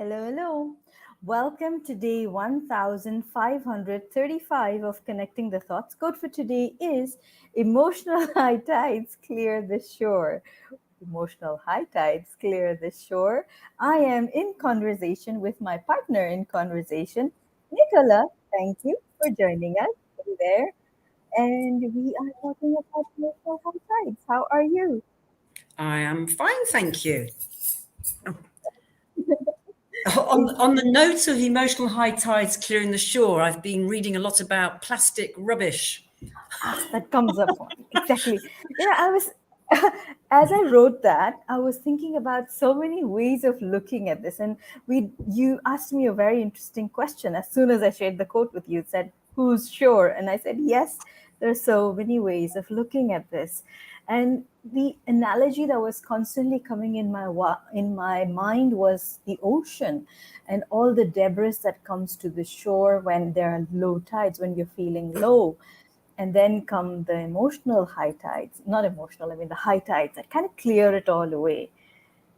Hello, hello. Welcome to day 1535 of Connecting the Thoughts. Code for today is Emotional High Tides Clear the Shore. Emotional high tides clear the shore. I am in conversation with my partner in conversation, Nicola. Thank you for joining us. Hey there. And we are talking about emotional high tides. How are you? I am fine, thank you. On the note of emotional high tides clearing the shore, I've been reading a lot about plastic rubbish. That comes up exactly. I was as I wrote that, I was thinking about so many ways of looking at this, and we you asked me a very interesting question as soon as I shared the quote with you. It said, "Who's sure?" And I said, "Yes, there are so many ways of looking at this." And the analogy that was constantly coming in my mind was the ocean and all the debris that comes to the shore when there are low tides, when you're feeling low. And then come the emotional high tides, not emotional, I mean the high tides that kind of clear it all away.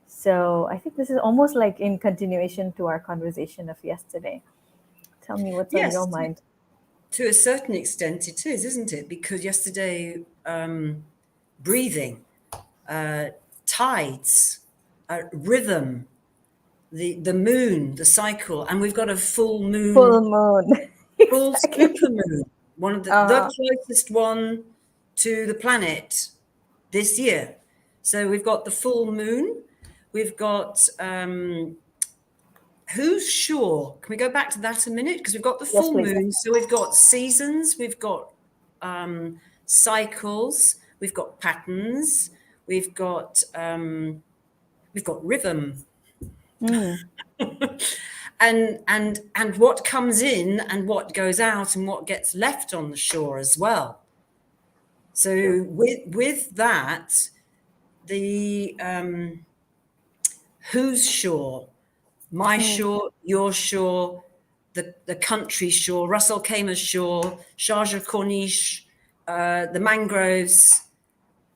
So I think this is almost like in continuation to our conversation of yesterday. Tell me what's on your Yes, mind. to a certain extent it is, isn't it? Because yesterday, breathing, uh, tides, rhythm, the moon, the cycle, and we've got a full Full moon, moon. full Exactly. super moon, one of the uh, closest one to the planet this year. So we've got the full moon. We've got who's sure? Can we go back to that a minute? Because we've got the yes, full please. moon. So we've got seasons, we've got cycles, we've got patterns, we've got rhythm, Mm. and what comes in and what goes out and what gets left on the shore as well. True. So with that, the who's shore? My Mm. shore, your shore, the country shore, Russell Kamer's shore, Sharjah Corniche, the mangroves,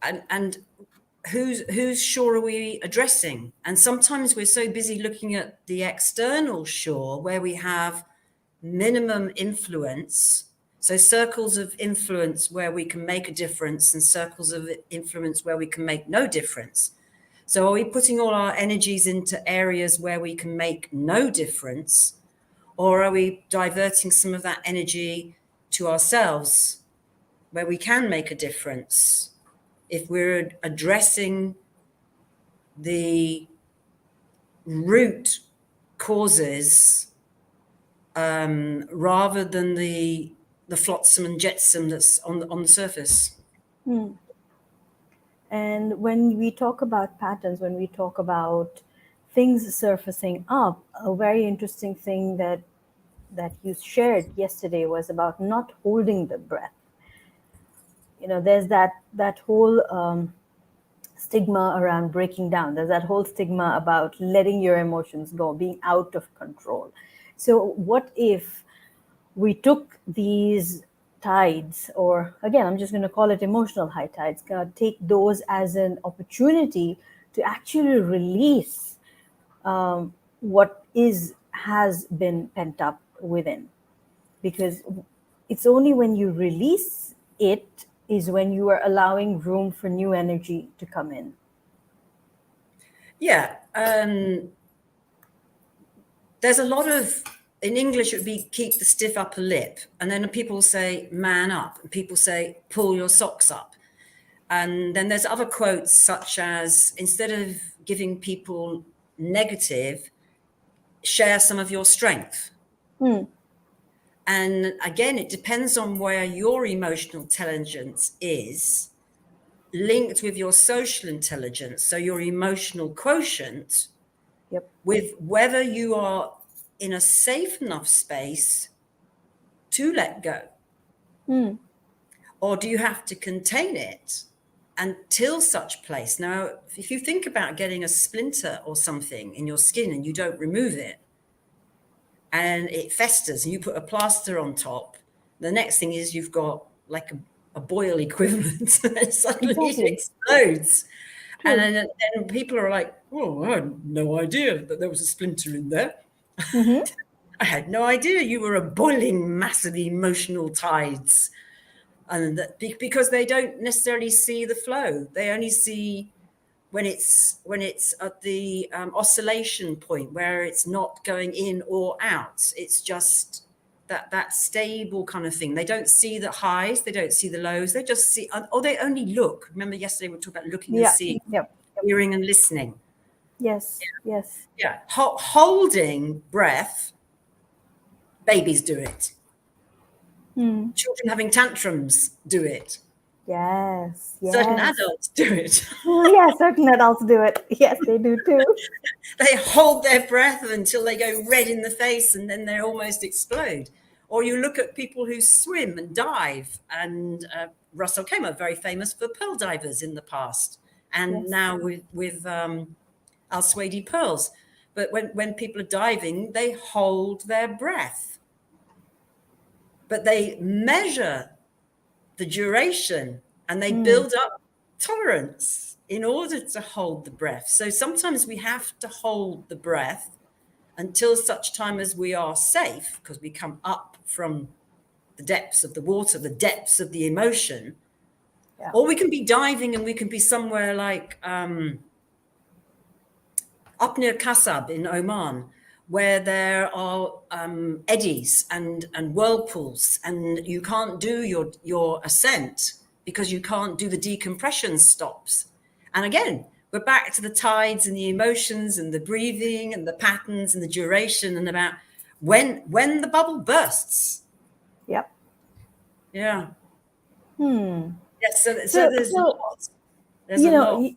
and whose shore are we addressing? And sometimes we're so busy looking at the external shore where we have minimum influence. So circles of influence where we can make a difference and circles of influence where we can make no difference. So are we putting all our energies into areas where we can make no difference? Or are we diverting some of that energy to ourselves where we can make a difference? If we're addressing the root causes rather than the flotsam and jetsam that's on the surface. Mm. And when we talk about patterns, when we talk about things surfacing up, a very interesting thing that you shared yesterday was about not holding the breath. There's that whole stigma around breaking down. There's that whole stigma about letting your emotions go, being out of control. So what if we took these tides, or again, I'm just going to call it emotional high tides, take those as an opportunity to actually release what has been pent up within? Because it's only when you release it is when you are allowing room for new energy to come in. Yeah. There's a lot of, in English, it would be keep the stiff upper lip. And then people say man up. And people say pull your socks up. And then there's other quotes such as instead of giving people negative, share some of your strength. Hmm. And again, it depends on where your emotional intelligence is linked with your social intelligence. So your emotional quotient, Yep. with whether you are in a safe enough space to let go, Hmm. or do you have to contain it until such place? Now, if you think about getting a splinter or something in your skin and you don't remove it and it festers and you put a plaster on top, the next thing is you've got like a boil equivalent and suddenly it Exactly. explodes. True. then people are like, oh, I had no idea that there was a splinter in there. Mm-hmm. I had no idea you were a boiling mass of emotional tides. And that, because they don't necessarily see the flow. They only see when it's at the oscillation point where it's not going in or out. It's just that stable kind of thing. They don't see the highs, they don't see the lows, they just see, or they only look. Remember yesterday we talked about looking and Yeah. seeing, Yep. Yep. hearing and listening. Yes. Yes. Yeah, holding breath, babies do it. Hmm. Children having tantrums do it. Yes. Certain Yes. adults do it. Yeah, certain adults do it. Yes, they do too. They hold their breath until they go red in the face and then they almost explode. Or you look at people who swim and dive, and Russell Kamer, very famous for pearl divers in the past, and Yes. now with Al-Swadi pearls. But when people are diving, they hold their breath, but they measure the duration and they build up tolerance in order to hold the breath. So sometimes we have to hold the breath until such time as we are safe, because we come up from the depths of the water, the depths of the emotion. Yeah. Or we can be diving and we can be somewhere like up near Kasab in Oman, where there are eddies and whirlpools, and you can't do your ascent because you can't do the decompression stops. And again, we're back to the tides and the emotions and the breathing and the patterns and the duration, and about when the bubble bursts. Yep. Yeah. Hmm. Yes. So So, there's a so lot. There's you a know, lot.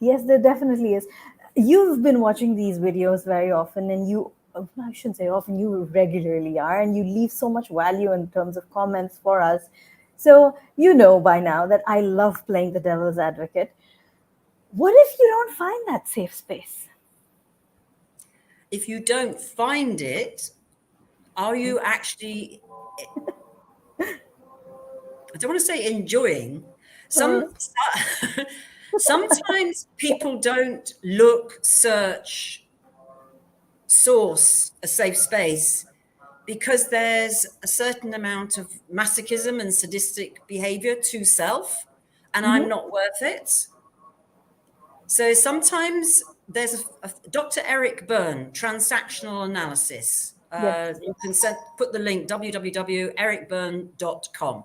yes, there definitely is. You've been watching these videos very often, and I shouldn't say often, you regularly are, and you leave so much value in terms of comments for us. So, you know by now that I love playing the devil's advocate. What if you don't find that safe space? If you don't find it, are you actually, I don't want to say enjoying. Uh, Sometimes people don't look, search, source a safe space because there's a certain amount of masochism and sadistic behavior to self, and I'm mhm. not worth it. So sometimes there's Dr. Eric Byrne, Transactional Analysis. Yes. You can put the link www.ericbyrne.com.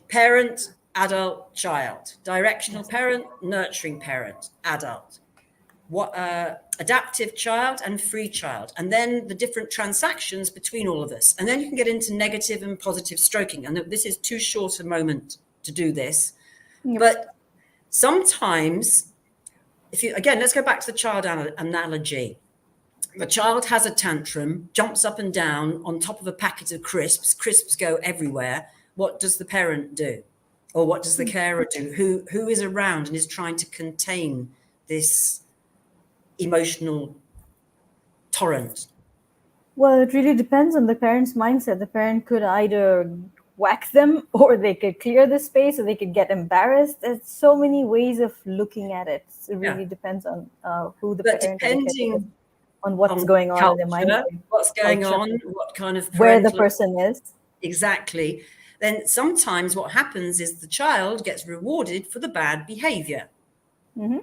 Parent, adult, child. Directional Yes. parent, nurturing parent, adult. Adaptive child and free child, and then the different transactions between all of us. And then you can get into negative and positive stroking. And this is too short a moment to do this. Yep. But sometimes, again, let's go back to the child analogy. The child has a tantrum, jumps up and down on top of a packet of crisps. Crisps go everywhere. What does the parent do? Or what does the carer do? Who is around and is trying to contain this emotional torrent? Well, it really depends on the parent's mindset. The parent could either whack them, or they could clear the space, or they could get embarrassed. There's so many ways of looking at it. It Yeah. really depends on who the But parent or the caretaker is, depending on what's on going on in their culture, mindset, what's going culture, on, what kind of where the parental, person is. exactly, then sometimes what happens is the child gets rewarded for the bad behavior. Hmm.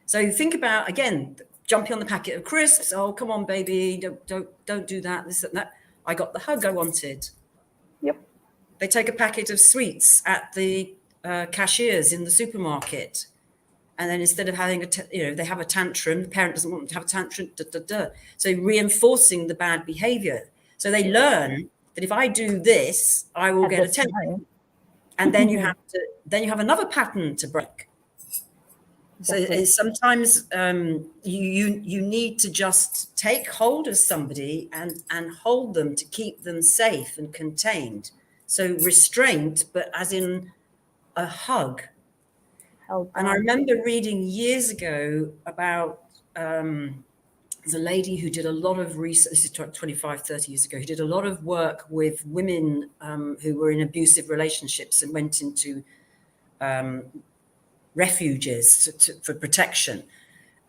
So you think about, again, jumping on the packet of crisps. Oh, come on, baby, don't do that, this and that. I got the hug I wanted. Yep. They take a packet of sweets at the cashiers in the supermarket, and then instead of having they have a tantrum. The parent doesn't want them to have a tantrum. So reinforcing the bad behavior. So they learn that if I do this, I will At get this attention, time. and then you have another pattern to break. So Exactly. sometimes you need to just take hold of somebody and hold them to keep them safe and contained. So restraint, but as in a hug. Held And I on. remember reading years ago about there's a lady who did a lot of research. This is 25, 30 years ago. Who did a lot of work with women who were in abusive relationships and went into refuges for protection.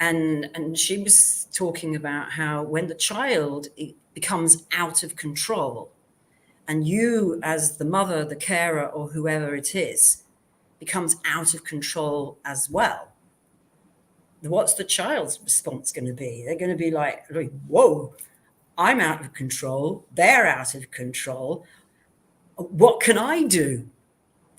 And she was talking about how when the child becomes out of control, and you as the mother, the carer, or whoever it is, becomes out of control as well, what's the child's response going to be? They're going to be like, whoa, I'm out of control. They're out of control. What can I do?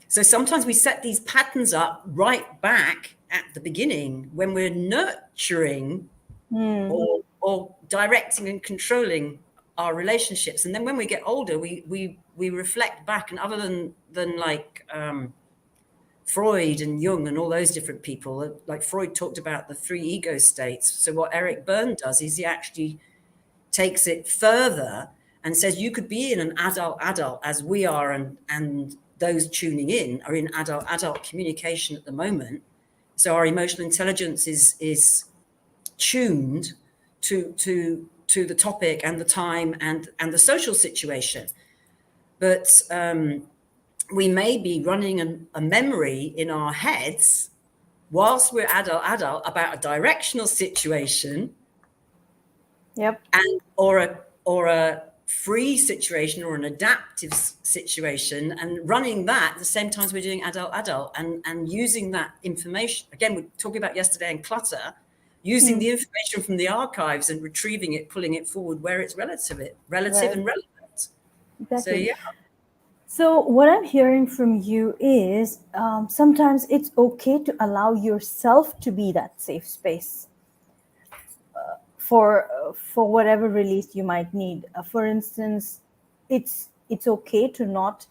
So sometimes we set these patterns up right back at the beginning when we're nurturing or directing and controlling our relationships. And then when we get older, we reflect back, and other than like Freud and Jung and all those different people, like Freud talked about the 3 ego states. So what Eric Berne does is he actually takes it further and says you could be in an adult as we are, and those tuning in are in adult communication at the moment. So our emotional intelligence is tuned to the topic and the time and the social situation. But we may be running a memory in our heads whilst we're adult about a directional situation. Yep. And or a free situation or an adaptive situation, and running that at the same time as we're doing adult and using that information. Again, we were talking about yesterday in clutter, using the information from the archives and retrieving it, pulling it forward where it's relative and relevant. Exactly. So yeah. So what I'm hearing from you is sometimes it's okay to allow yourself to be that safe space for whatever release you might need. For instance, it's okay to not,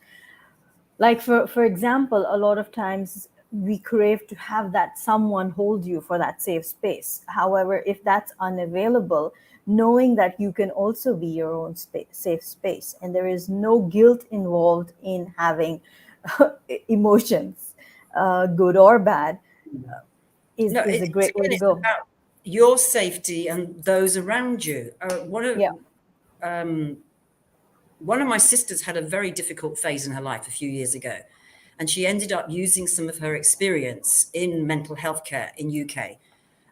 like for example, a lot of times we crave to have that someone hold you for that safe space. However, if that's unavailable, knowing that you can also be your own safe space, and there is no guilt involved in having emotions, good or bad, is a great way to go. About your safety and those around you. One of my sisters had a very difficult phase in her life a few years ago, and she ended up using some of her experience in mental health care in UK,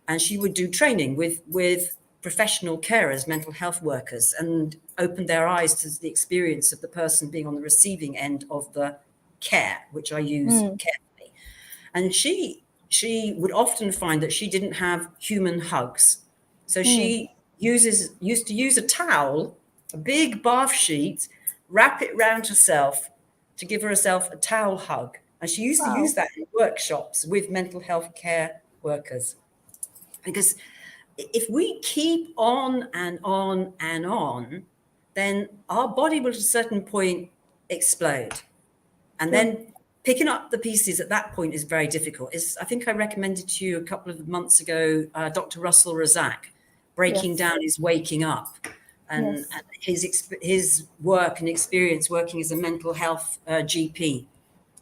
and she would do training with professional carers, mental health workers, and opened their eyes to the experience of the person being on the receiving end of the care, which I use carefully. And she would often find that she didn't have human hugs. So she used to use a towel, a big bath sheet, wrap it around herself to give herself a towel hug. And she used to use that in workshops with mental health care workers. Because if we keep on and on and on, then our body will at a certain point explode. And then picking up the pieces at that point is very difficult. I think I recommended to you a couple of months ago, Dr. Russell Razak, Breaking Down is Waking Up, and his work and experience working as a mental health GP.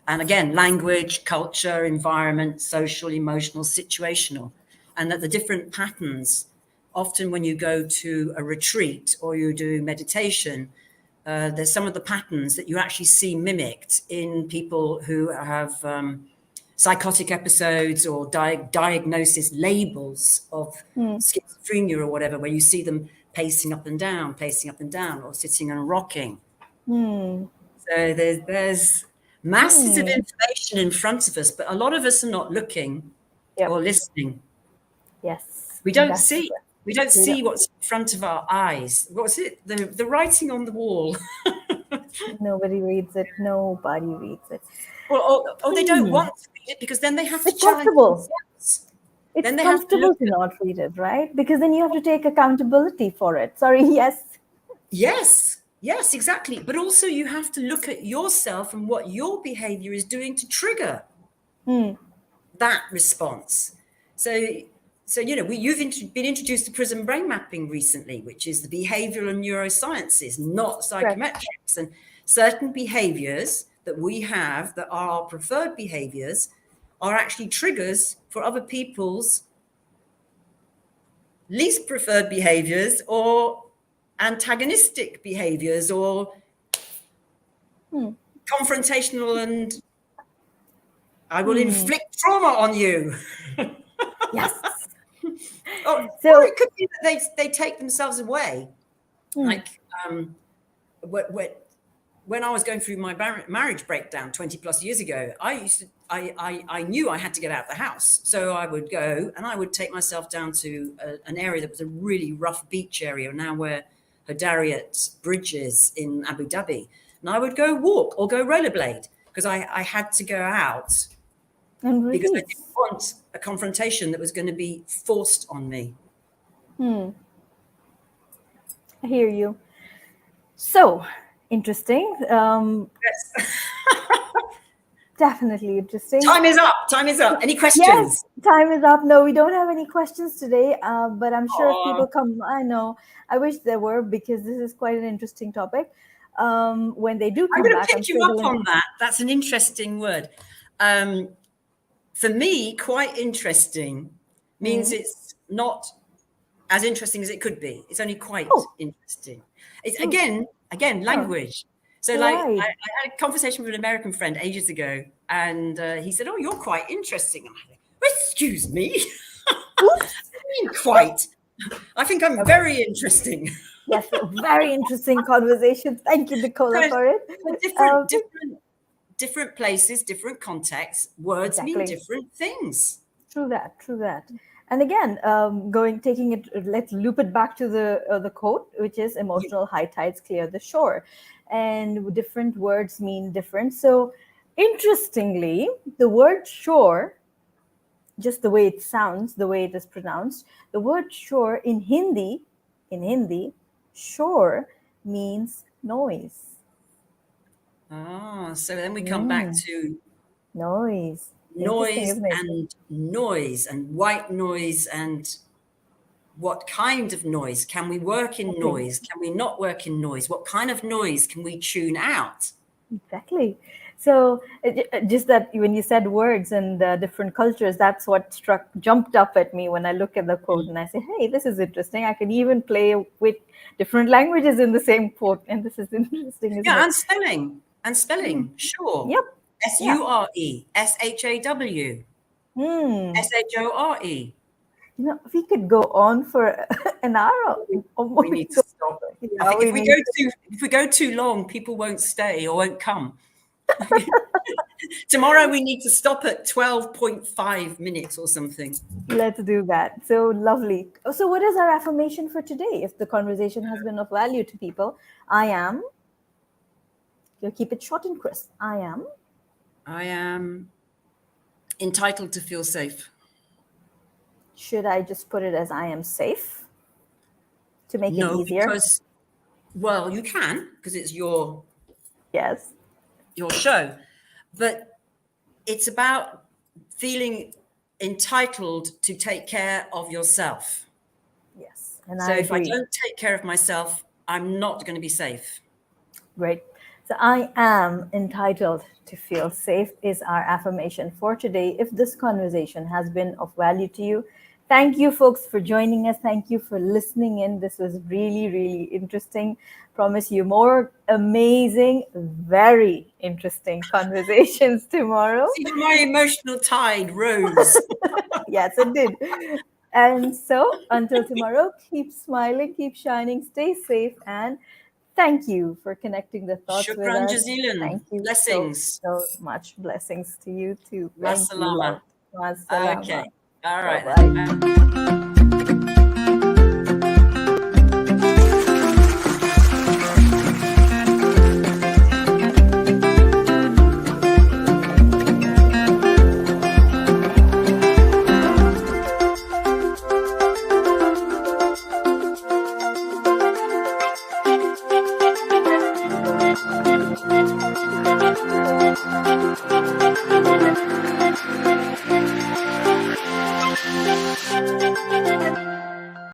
And again, language, culture, environment, social, emotional, situational, and that the different patterns, often when you go to a retreat or you do meditation, there's some of the patterns that you actually see mimicked in people who have psychotic episodes or diagnosis labels of schizophrenia or whatever, where you see them pacing up and down, or sitting and rocking. So there's masses of information in front of us, but a lot of us are not looking or listening. Yes. We don't see. We don't see what's in front of our eyes. What's it? The writing on the wall. Nobody reads it. Nobody reads it. Or they don't want to read it because then they have to challenge comfortable. themselves. It's Then they have to comfortable look to not read it, right? Because then you have to take accountability for it. Sorry, yes. Yes, exactly. But also you have to look at yourself and what your behavior is doing to trigger that response. So you've been introduced to prism brain mapping recently, which is the behavioral and neurosciences, not psychometrics. And certain behaviors that we have that are our preferred behaviors are actually triggers for other people's least preferred behaviors or antagonistic behaviors or confrontational and I will inflict trauma on you. Yes. or So it could be that they take themselves away. Like when I was going through my marriage breakdown 20 plus years ago, I knew I had to get out of the house. So I would go and I would take myself down to an area that was a really rough beach area, now where Hodariat Bridge is in Abu Dhabi. And I would go walk or go rollerblade because I had to go out and because I release. didn't want a confrontation that was going to be forced on me. I hear you. So interesting. Yes. Definitely interesting. Time is up. Time is up. Any questions? Yes, time is up. No, we don't have any questions today, but I'm sure if people come, I know. I wish there were, because this is quite an interesting topic. When they do I'm come going back, to I'm pick sure you up they'll. on that. That's an interesting word. For me, quite interesting means it's not as interesting as it could be. It's only quite interesting. It's again, language. So like Right. I had a conversation with an American friend ages ago, and he said, "Oh, you're quite interesting." And I said, "Excuse me." Oops. I mean, quite. I think I'm very interesting. Yes, very interesting conversation. Thank you, Nicola, for it. Different places, different contexts, words mean different things. True that. True that. And again, taking it, let's loop it back to the quote, which is emotional high tides clear the shore, and different words mean different. So, interestingly, the word shore, just the way it sounds, the way it is pronounced, the word shore in Hindi, shore means noise. So then we come back to noise and white noise, and what kind of noise? Can we work in noise? Can we not work in noise? What kind of noise can we tune out? Exactly. So just that when you said words and different cultures, that's what jumped up at me when I look at the quote and I say, hey, this is interesting. I can even play with different languages in the same quote. And this is interesting, isn't it? And spelling. Sure. Yep. SURE, SHAW, SHORE. We could go on for an hour. We need to stop. I think if we go too long, people won't stay or won't come. Tomorrow we need to stop at 12.5 minutes or something. Let's do that. So lovely. So what is our affirmation for today? If the conversation has been of value to people, you'll keep it short and crisp. I am entitled to feel safe. Should I just put it as I am safe to make it easier? Because, well, you can, because it's your show. But it's about feeling entitled to take care of yourself. Yes. And so if I don't take care of myself, I'm not going to be safe. Great. So I am entitled to feel safe is our affirmation for today. If this conversation has been of value to you, thank you, folks, for joining us. Thank you for listening in. This was really, really interesting. Promise you more amazing, very interesting conversations tomorrow. See, my emotional tide rose. Yes, it did. And so until tomorrow, keep smiling, keep shining, stay safe, and thank you for connecting the thoughts with us. Jazilan. Thank you. Blessings. So much blessings to you too. Masalama. Okay. All right. Bye-bye.